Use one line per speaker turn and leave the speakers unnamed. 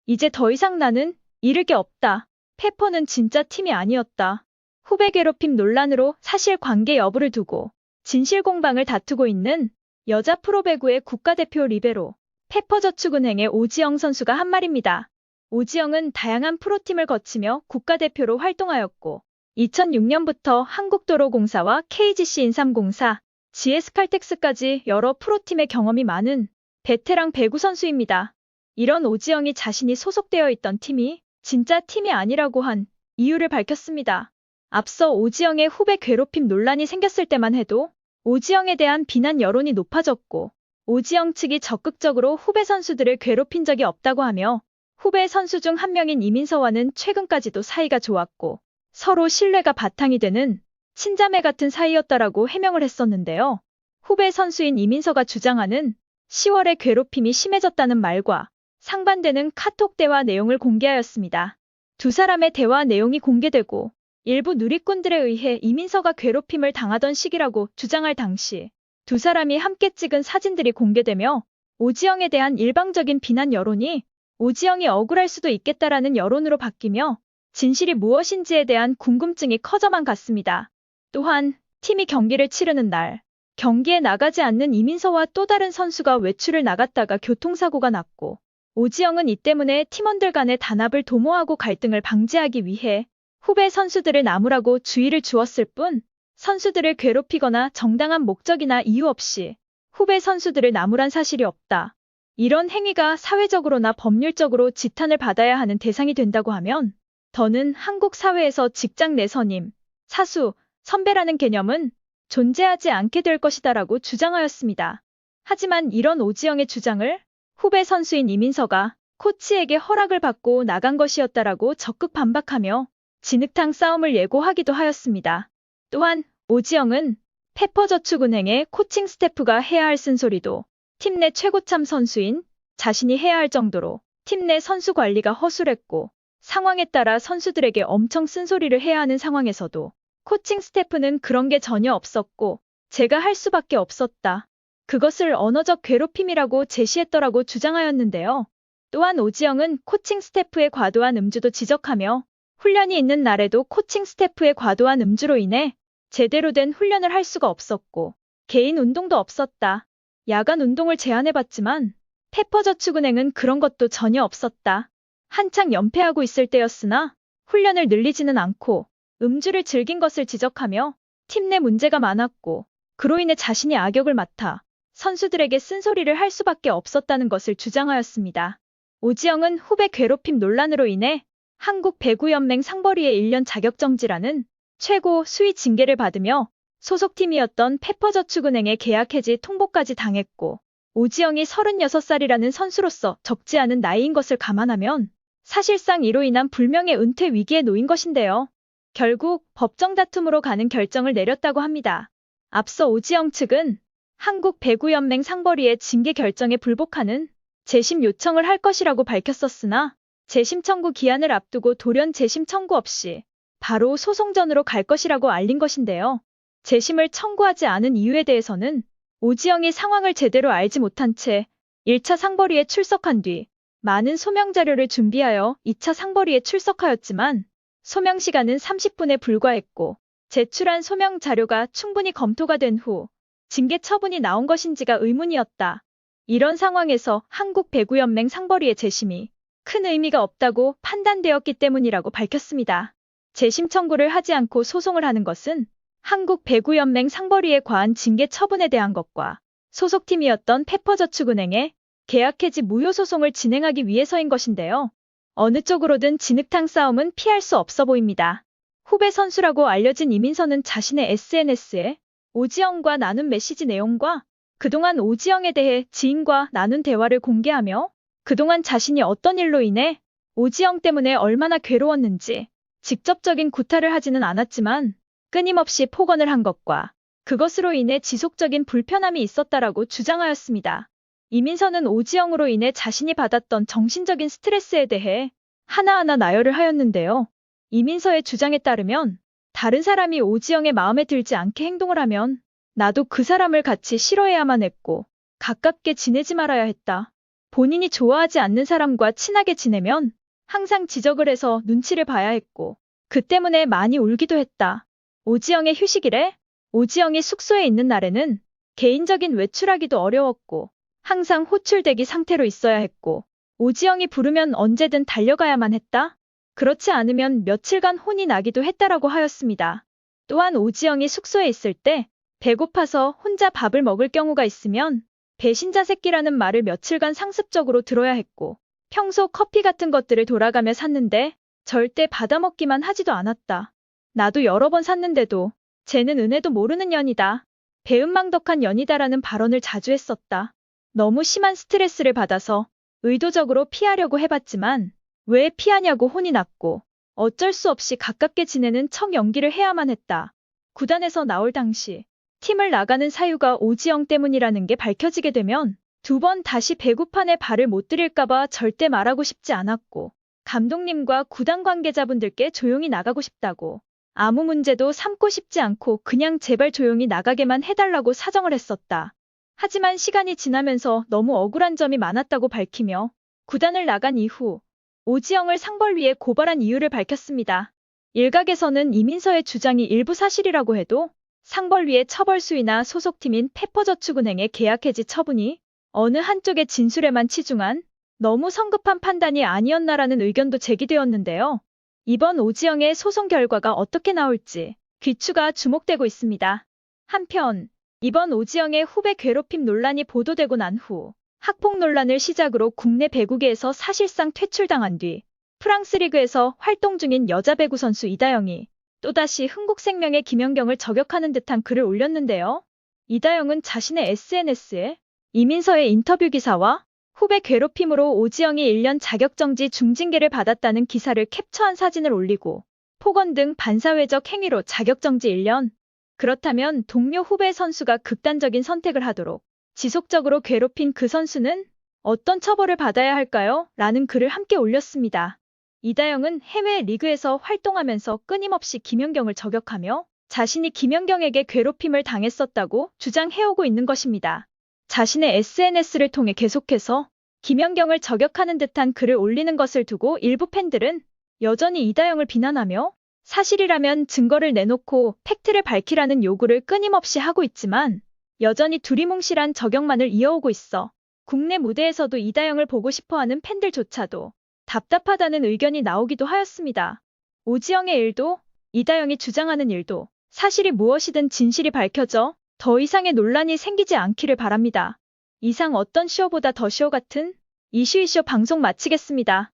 이제 더 이상 나는 잃을 게 없다. 페퍼는 진짜 팀이 아니었다. 후배 괴롭힘 논란으로 사실관계 여부를 두고 진실 공방을 다투고 있는 여자 프로배구의 국가대표 리베로 페퍼저축은행의 오지영 선수가 한 말입니다. 오지영은 다양한 프로팀을 거치며 국가대표로 활동하였고 2006년부터 한국도로공사와 KGC 인삼공사, GS칼텍스까지 여러 프로팀의 경험이 많은 베테랑 배구 선수입니다. 이런 오지영이 자신이 소속되어 있던 팀이 진짜 팀이 아니라고 한 이유를 밝혔습니다. 앞서 오지영의 후배 괴롭힘 논란이 생겼을 때만 해도 오지영에 대한 비난 여론이 높아졌고 오지영 측이 적극적으로 후배 선수들을 괴롭힌 적이 없다고 하며 후배 선수 중 한 명인 이민서와는 최근까지도 사이가 좋았고 서로 신뢰가 바탕이 되는 친자매 같은 사이였다라고 해명을 했었는데요. 후배 선수인 이민서가 주장하는 10월에 괴롭힘이 심해졌다는 말과 상반되는 카톡 대화 내용을 공개하였습니다. 두 사람의 대화 내용이 공개되고 일부 누리꾼들에 의해 이민서가 괴롭힘을 당하던 시기라고 주장할 당시 두 사람이 함께 찍은 사진들이 공개되며 오지영에 대한 일방적인 비난 여론이 오지영이 억울할 수도 있겠다라는 여론으로 바뀌며 진실이 무엇인지에 대한 궁금증이 커져만 갔습니다. 또한 팀이 경기를 치르는 날 경기에 나가지 않는 이민서와 또 다른 선수가 외출을 나갔다가 교통사고가 났고 오지영은 이 때문에 팀원들 간의 단합을 도모하고 갈등을 방지하기 위해 후배 선수들을 나무라고 주의를 주었을 뿐 선수들을 괴롭히거나 정당한 목적이나 이유 없이 후배 선수들을 나무란 사실이 없다. 이런 행위가 사회적으로나 법률적으로 지탄을 받아야 하는 대상이 된다고 하면 더는 한국 사회에서 직장 내 선임, 사수, 선배라는 개념은 존재하지 않게 될 것이다라고 주장하였습니다. 하지만 이런 오지영의 주장을 후배 선수인 이민서가 코치에게 허락을 받고 나간 것이었다라고 적극 반박하며 진흙탕 싸움을 예고하기도 하였습니다. 또한 오지영은 페퍼저축은행의 코칭 스태프가 해야 할 쓴소리도 팀 내 최고참 선수인 자신이 해야 할 정도로 팀 내 선수 관리가 허술했고 상황에 따라 선수들에게 엄청 쓴소리를 해야 하는 상황에서도 코칭 스태프는 그런 게 전혀 없었고 제가 할 수밖에 없었다. 그것을 언어적 괴롭힘이라고 제시했더라고 주장하였는데요. 또한 오지영은 코칭 스태프의 과도한 음주도 지적하며 훈련이 있는 날에도 코칭 스태프의 과도한 음주로 인해 제대로 된 훈련을 할 수가 없었고 개인 운동도 없었다. 야간 운동을 제안해봤지만 페퍼저축은행은 그런 것도 전혀 없었다. 한창 연패하고 있을 때였으나 훈련을 늘리지는 않고 음주를 즐긴 것을 지적하며 팀 내 문제가 많았고 그로 인해 자신이 악역을 맡아 선수들에게 쓴소리를 할 수밖에 없었다는 것을 주장하였습니다. 오지영은 후배 괴롭힘 논란으로 인해 한국배구연맹 상벌위의 1년 자격정지라는 최고 수위 징계를 받으며 소속팀이었던 페퍼저축은행의 계약 해지 통보까지 당했고 오지영이 36살이라는 선수로서 적지 않은 나이인 것을 감안하면 사실상 이로 인한 불명예 은퇴 위기에 놓인 것인데요. 결국 법정 다툼으로 가는 결정을 내렸다고 합니다. 앞서 오지영 측은 한국배구연맹 상벌위의 징계 결정에 불복하는 재심 요청을 할 것이라고 밝혔었으나 재심 청구 기한을 앞두고 돌연 재심 청구 없이 바로 소송전으로 갈 것이라고 알린 것인데요. 재심을 청구하지 않은 이유에 대해서는 오지영이 상황을 제대로 알지 못한 채 1차 상벌위에 출석한 뒤 많은 소명 자료를 준비하여 2차 상벌위에 출석하였지만 소명 시간은 30분에 불과했고 제출한 소명 자료가 충분히 검토가 된 후 징계 처분이 나온 것인지가 의문이었다. 이런 상황에서 한국배구연맹 상벌위의 재심이 큰 의미가 없다고 판단되었기 때문이라고 밝혔습니다. 재심 청구를 하지 않고 소송을 하는 것은 한국배구연맹 상벌위의 과한 징계 처분에 대한 것과 소속팀이었던 페퍼저축은행의 계약 해지 무효 소송을 진행하기 위해서인 것인데요. 어느 쪽으로든 진흙탕 싸움은 피할 수 없어 보입니다. 후배 선수라고 알려진 이민서는 자신의 SNS에 오지영과 나눈 메시지 내용과 그동안 오지영에 대해 지인과 나눈 대화를 공개하며 그동안 자신이 어떤 일로 인해 오지영 때문에 얼마나 괴로웠는지 직접적인 구타를 하지는 않았지만 끊임없이 폭언을 한 것과 그것으로 인해 지속적인 불편함이 있었다라고 주장하였습니다. 이민서는 오지영으로 인해 자신이 받았던 정신적인 스트레스에 대해 하나하나 나열을 하였는데요. 이민서의 주장에 따르면 다른 사람이 오지영의 마음에 들지 않게 행동을 하면 나도 그 사람을 같이 싫어해야만 했고 가깝게 지내지 말아야 했다. 본인이 좋아하지 않는 사람과 친하게 지내면 항상 지적을 해서 눈치를 봐야 했고, 그 때문에 많이 울기도 했다. 오지영의 휴식일에 오지영이 숙소에 있는 날에는 개인적인 외출하기도 어려웠고, 항상 호출대기 상태로 있어야 했고, 오지영이 부르면 언제든 달려가야만 했다. 그렇지 않으면 며칠간 혼이 나기도 했다라고 하였습니다. 또한 오지영이 숙소에 있을 때 배고파서 혼자 밥을 먹을 경우가 있으면 배신자 새끼라는 말을 며칠간 상습적으로 들어야 했고, 평소 커피 같은 것들을 돌아가며 샀는데 절대 받아먹기만 하지도 않았다. 나도 여러 번 샀는데도 쟤는 은혜도 모르는 년이다. 배은망덕한 년이다라는 발언을 자주 했었다. 너무 심한 스트레스를 받아서 의도적으로 피하려고 해봤지만 왜 피하냐고 혼이 났고, 어쩔 수 없이 가깝게 지내는 척 연기를 해야만 했다. 구단에서 나올 당시 팀을 나가는 사유가 오지영 때문이라는 게 밝혀지게 되면 두 번 다시 배구판에 발을 못 들일까봐 절대 말하고 싶지 않았고, 감독님과 구단 관계자분들께 조용히 나가고 싶다고, 아무 문제도 삼고 싶지 않고 그냥 제발 조용히 나가게만 해달라고 사정을 했었다. 하지만 시간이 지나면서 너무 억울한 점이 많았다고 밝히며 구단을 나간 이후 오지영을 상벌위에 고발한 이유를 밝혔습니다. 일각에서는 이민서의 주장이 일부 사실이라고 해도 상벌위의 처벌 수위나 소속팀인 페퍼저축은행의 계약 해지 처분이 어느 한쪽의 진술에만 치중한 너무 성급한 판단이 아니었나라는 의견도 제기되었는데요. 이번 오지영의 소송 결과가 어떻게 나올지 귀추가 주목되고 있습니다. 한편 이번 오지영의 후배 괴롭힘 논란이 보도되고 난 후 학폭 논란을 시작으로 국내 배구계에서 사실상 퇴출당한 뒤 프랑스 리그에서 활동 중인 여자 배구 선수 이다영이 또다시 흥국생명의 김연경을 저격하는 듯한 글을 올렸는데요. 이다영은 자신의 SNS에 이민서의 인터뷰 기사와 후배 괴롭힘으로 오지영이 1년 자격정지 중징계를 받았다는 기사를 캡처한 사진을 올리고 폭언 등 반사회적 행위로 자격정지 1년, 그렇다면 동료 후배 선수가 극단적인 선택을 하도록 지속적으로 괴롭힌 그 선수는 어떤 처벌을 받아야 할까요? 라는 글을 함께 올렸습니다. 이다영은 해외 리그에서 활동하면서 끊임없이 김연경을 저격하며 자신이 김연경에게 괴롭힘을 당했었다고 주장해오고 있는 것입니다. 자신의 SNS를 통해 계속해서 김연경을 저격하는 듯한 글을 올리는 것을 두고 일부 팬들은 여전히 이다영을 비난하며 사실이라면 증거를 내놓고 팩트를 밝히라는 요구를 끊임없이 하고 있지만 여전히 두리뭉실한 저격만을 이어오고 있어 국내 무대에서도 이다영을 보고 싶어하는 팬들조차도 답답하다는 의견이 나오기도 하였습니다. 오지영의 일도 이다영이 주장하는 일도 사실이 무엇이든 진실이 밝혀져 더 이상의 논란이 생기지 않기를 바랍니다. 이상 어떤 쇼보다 더 쇼 같은 이슈 방송 마치겠습니다.